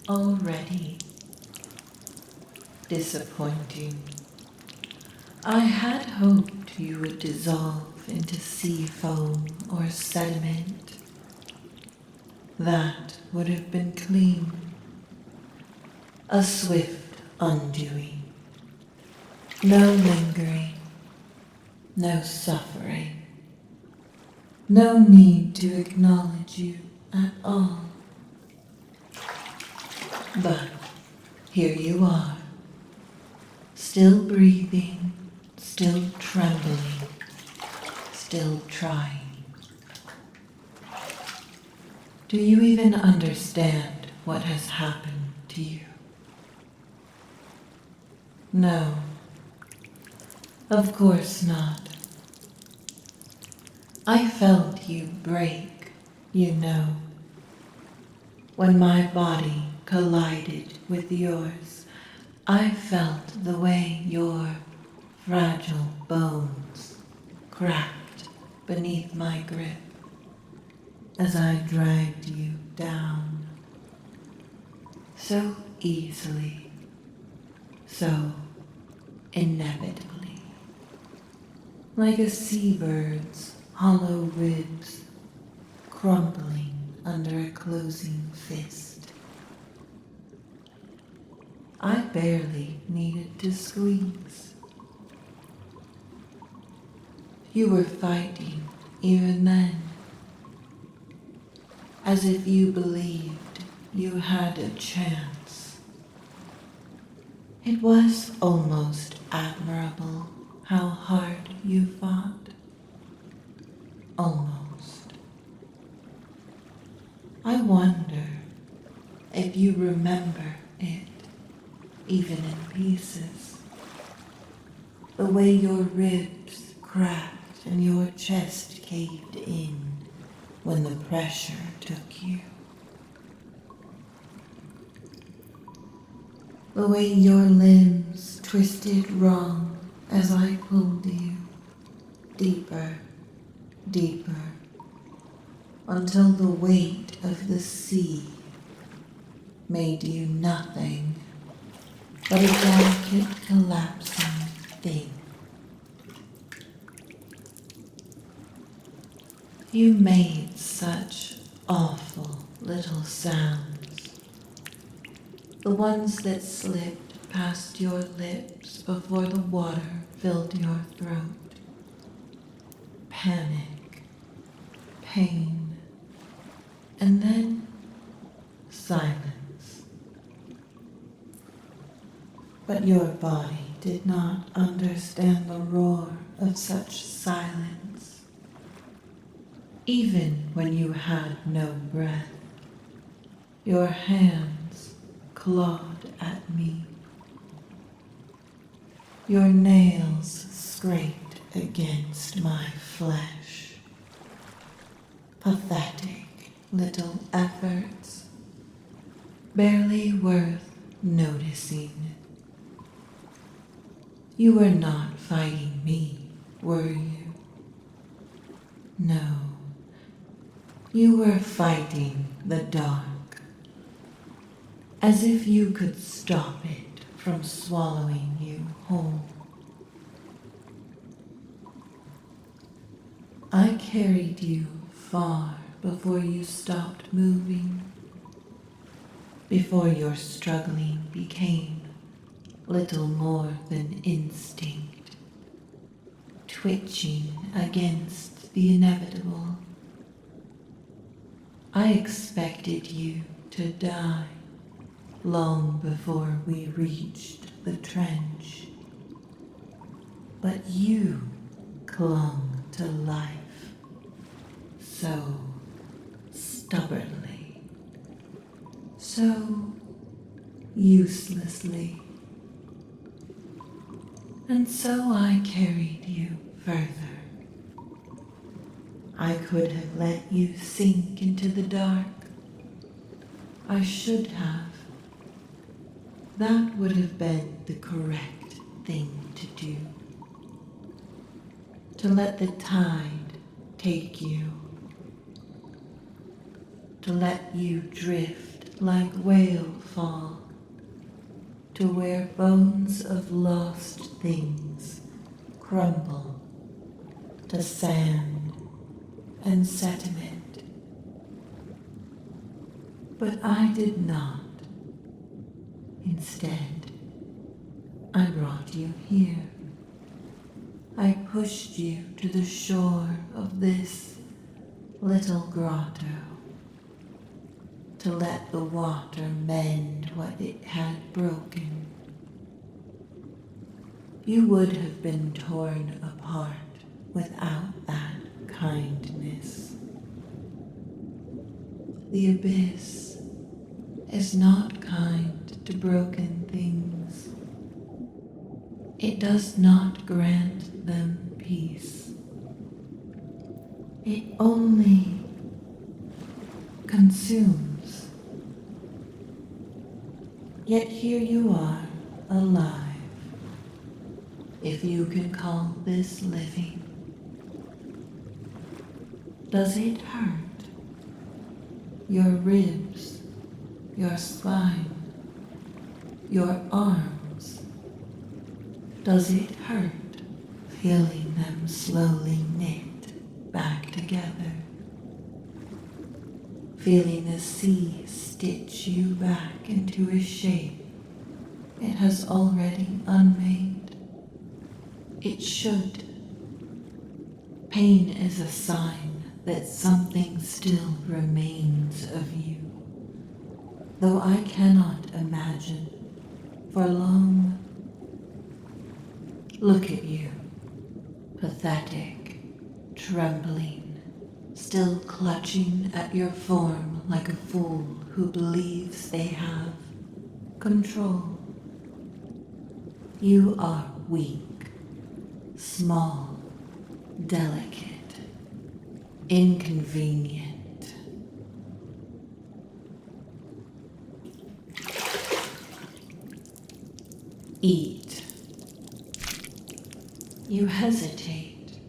already. Disappointing. I had hoped you would dissolve into sea foam or sediment. That would have been clean. A swift undoing. No lingering. No suffering. No need to acknowledge you at all. But here you are, still breathing, still trembling, still trying. Do you even understand what has happened to you? No, of course not. I felt you break, you know. When my body collided with yours, I felt the way your fragile bones cracked beneath my grip as I dragged you down. So easily, so inevitably, like a seabird's hollow ribs crumbling under a closing fist. I barely needed to squeeze. You were fighting even then, as if you believed you had a chance. It was almost admirable how hard you fought. Almost. I wonder if you remember it, even in pieces. The way your ribs cracked and your chest caved in when the pressure took you. The way your limbs twisted wrong as I pulled you deeper, deeper, until the weight of the sea made you nothing but a delicate collapsing thing. You made such awful little sounds, the ones that slipped past your lips before the water filled your throat. Panic, pain, and then silence. But your body did not understand the roar of such silence. Even when you had no breath, your hands clawed at me. Your nails scraped against my flesh. Pathetic little efforts, barely worth noticing. You were not fighting me, were you? No, you were fighting the dark, as if you could stop it from swallowing you whole. I carried you far before you stopped moving, before your struggling became little more than instinct, twitching against the inevitable. I expected you to die long before we reached the trench, but you clung to life so stubbornly, so uselessly. And so I carried you further. I could have let you sink into the dark. I should have. That would have been the correct thing to do. To let the tide take you. To let you drift like whale fall, to where bones of lost things crumble to sand and sediment. But I did not. Instead, I brought you here. I pushed you to the shore of this little grotto to let the water mend what it had broken. You would have been torn apart without that kindness. The abyss is not kind to broken things. It does not grant them peace. It only consumes. Yet here you are, alive, if you can call this living. Does it hurt? Your ribs, your spine, your arms. Does it hurt feeling them slowly knit back together? Feeling the sea stitch you back into a shape it has already unmade? It should. Pain is a sign that something still remains of you, though I cannot imagine for long. Look at you, pathetic, trembling, still clutching at your form like a fool who believes they have control. You are weak, small, delicate, inconvenient. Eat. You hesitate.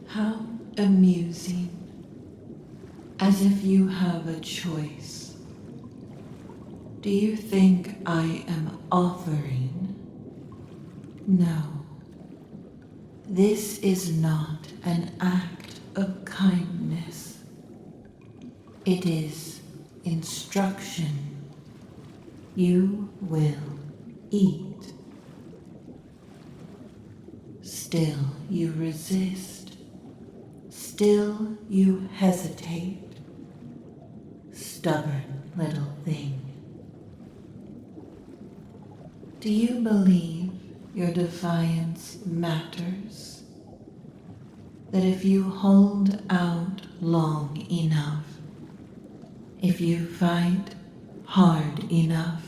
How amusing. As if you have a choice. Do you think I am offering? No. This is not an act of kindness. It is instruction. You will eat. Still you resist. Still you hesitate. Stubborn little thing. Do you believe your defiance matters? That if you hold out long enough, if you fight hard enough,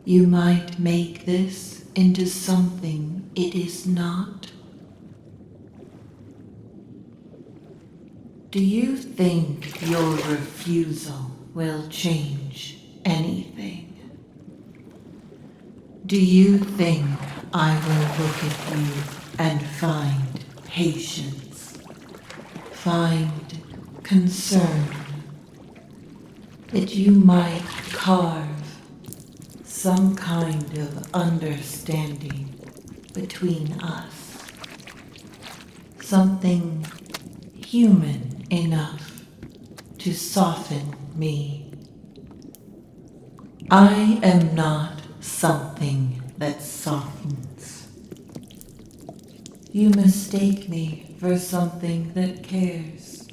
you might make this into something it is not? Do you think your refusal will change anything? Do you think I will look at you and find patience, find concern, that you might carve some kind of understanding between us, something human enough to soften me? I am not something that softens. You mistake me for something that cares.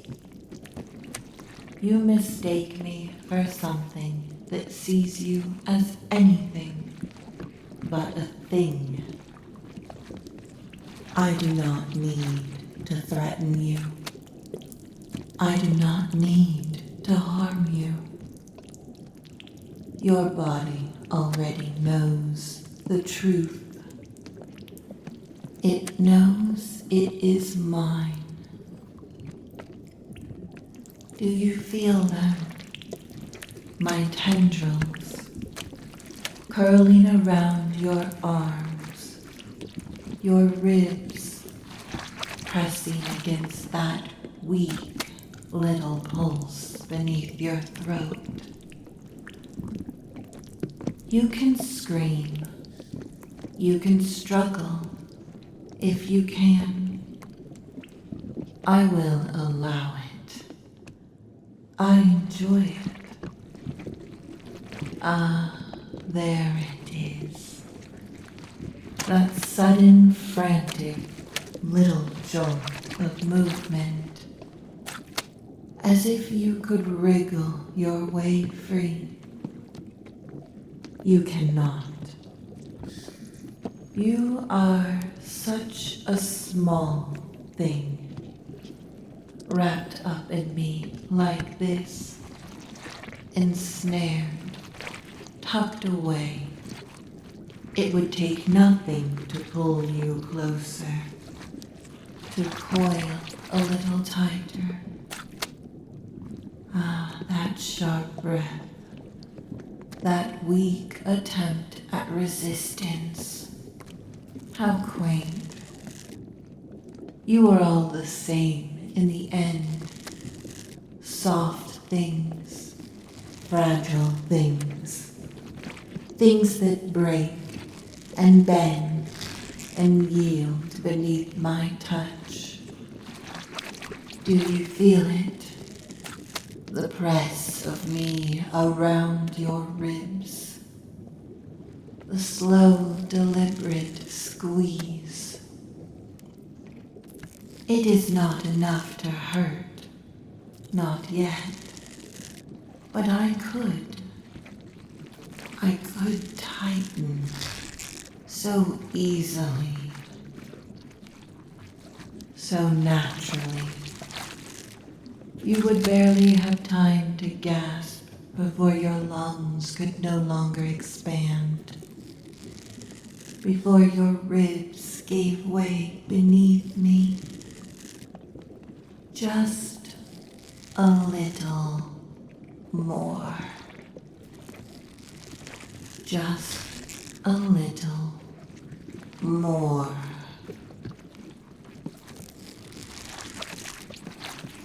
You mistake me for something that sees you as anything but a thing. I do not need to threaten you. I do not need to harm you. Your body already knows the truth. It knows it is mine. Do you feel them? My tendrils curling around your arms, your ribs pressing against that weak little pulse beneath your throat. You can scream. You can struggle. If you can, I will allow it. I enjoy it. Ah, there it is. That sudden, frantic, little jolt of movement. As if you could wriggle your way free. You cannot. You are such a small thing, wrapped up in me like this, ensnared, tucked away. It would take nothing to pull you closer, to coil a little tighter. Ah, that sharp breath, that weak attempt at resistance. How quaint. You are all the same in the end. Soft things, fragile things, things that break and bend and yield beneath my touch. Do you feel it? The press of me around your ribs. The slow, deliberate squeeze. It is not enough to hurt, not yet. But I could tighten so easily, so naturally. You would barely have time to gasp before your lungs could no longer expand, before your ribs gave way beneath me. Just a little more. Just a little more.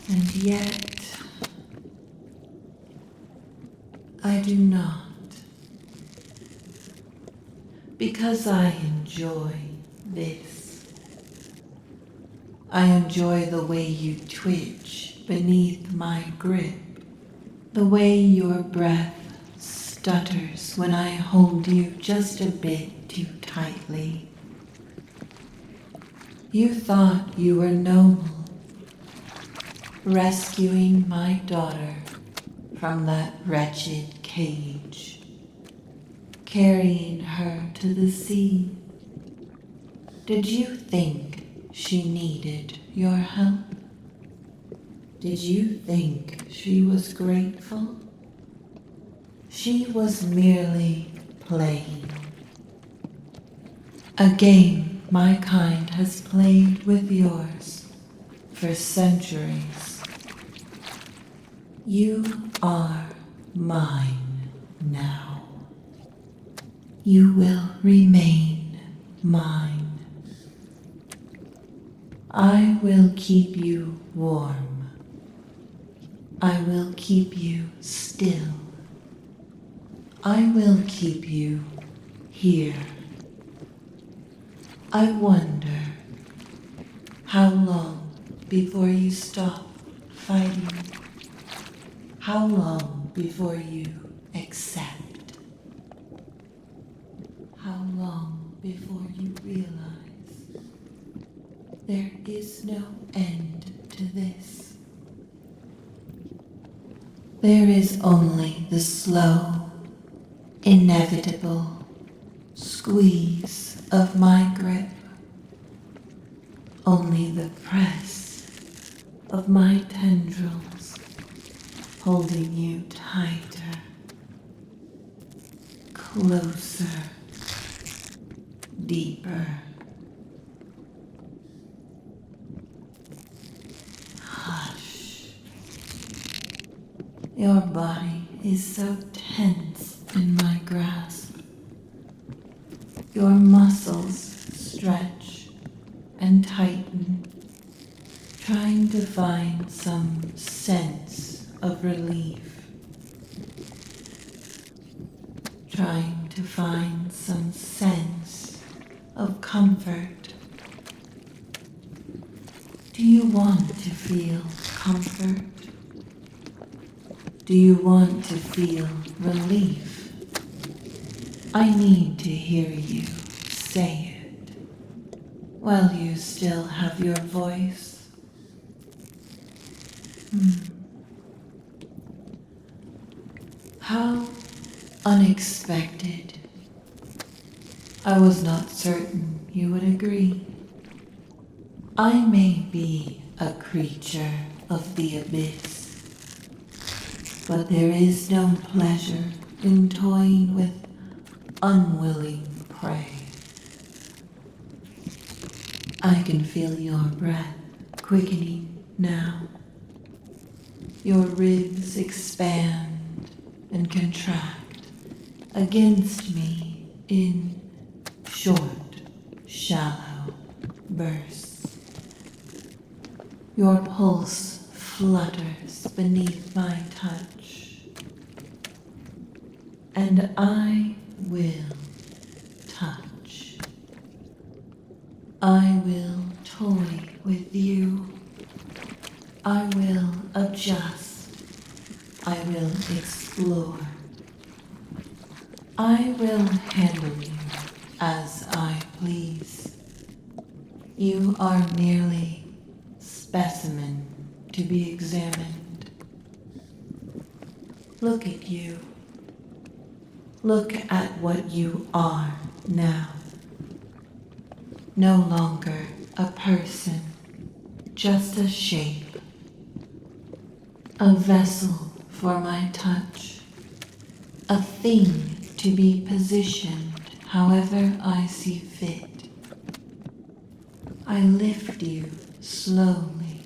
And yet, I do not. Because I enjoy this. I enjoy the way you twitch beneath my grip, the way your breath stutters when I hold you just a bit too tightly. You thought you were noble, rescuing my daughter from that wretched cage, carrying her to the sea. Did you think she needed your help? Did you think she was grateful? She was merely playing. A game my kind has played with yours for centuries. You are mine now. You will remain mine. I will keep you warm. I will keep you still. I will keep you here. I wonder how long before you stop fighting? How long before you accept? How long before you realize there is no end to this? There is only the slow, inevitable squeeze of my grip, only the press of my tendrils holding you tighter, closer, deeper. Hush. Your body is so tense in my grasp. Your muscles stretch and tighten, trying to find some sense of relief, trying to of comfort. Do you want to feel comfort? Do you want to feel relief? I need to hear you say it while you still have your voice. How unexpected. I was not certain you would agree. I may be a creature of the abyss, but there is no pleasure in toying with unwilling prey. I can feel your breath quickening now. Your ribs expand and contract against me in short, shallow bursts. Your pulse flutters beneath my touch, and I will touch. I will toy with you. I will adjust. I will explore. I will handle you as I please. You are merely specimen to be examined. Look at you. Look at what you are now. No longer a person, just a shape. A vessel for my touch. A thing to be positioned however I see fit. I lift you slowly,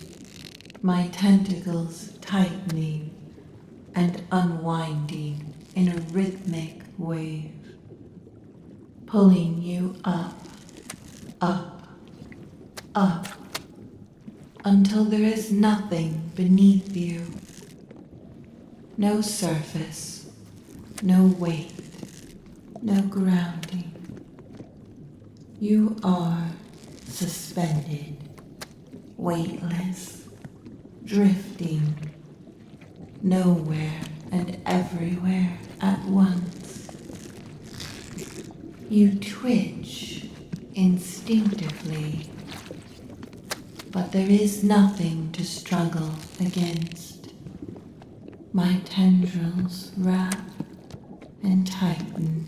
my tentacles tightening and unwinding in a rhythmic wave, pulling you up, up, up, until there is nothing beneath you. No surface, no weight, no grounding. You are suspended, weightless, drifting, nowhere and everywhere at once. You twitch instinctively, but there is nothing to struggle against. My tendrils wrap and tighten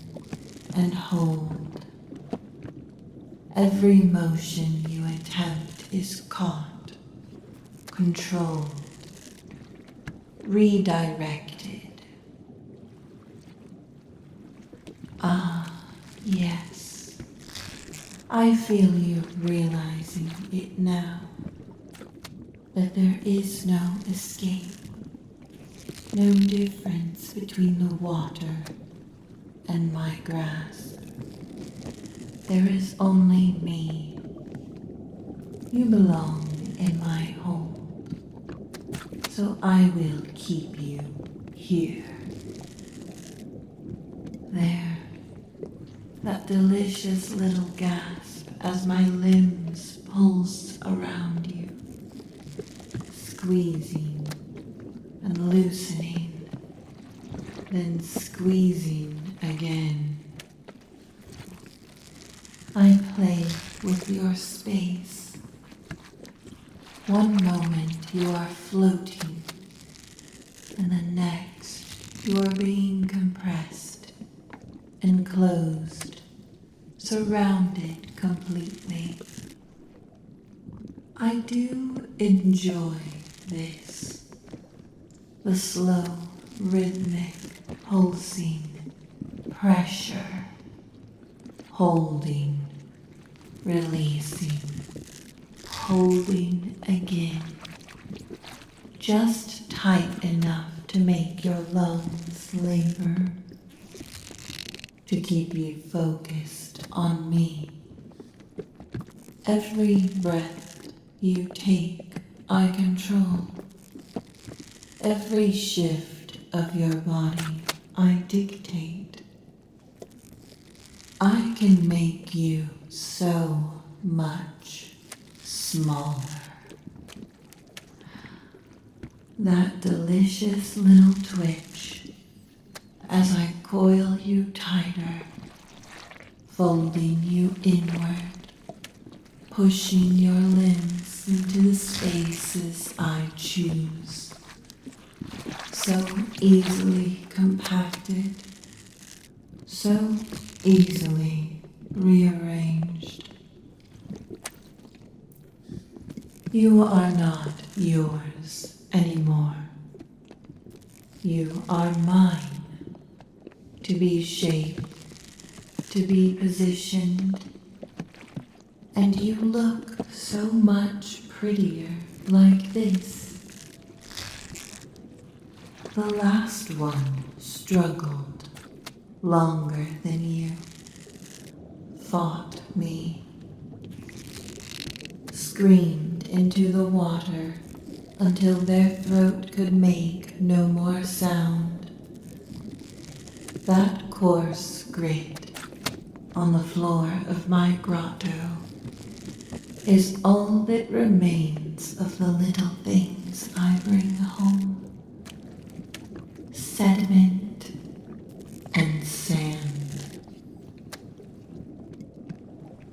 and hold. Every motion you attempt is caught, controlled, redirected. Ah, yes. I feel you realizing it now, that there is no escape, no difference between the water and my grasp. There is only me. You belong in my hold, so I will keep you here. There, that delicious little gasp as my limbs pulse around you, squeezing and loosening, then squeezing again. I play with your space. One moment you are floating, and the next you are being compressed, enclosed, surrounded completely. I do enjoy this, the slow, rhythmic, pulsing, pressure, holding, releasing, holding again, just tight enough to make your lungs labor, to keep you focused on me. Every breath you take, I control. Every shift of your body, I dictate. I can make you so much smaller. That delicious little twitch as I coil you tighter, folding you inward, pushing your limbs into the spaces I choose, so easily compacted, so easily rearranged. You are not yours anymore. You are mine, to be shaped, to be positioned, and you look so much prettier like this. The last one struggled longer than you, fought me, screamed into the water until their throat could make no more sound. That coarse grit on the floor of my grotto is all that remains of the little things I bring home.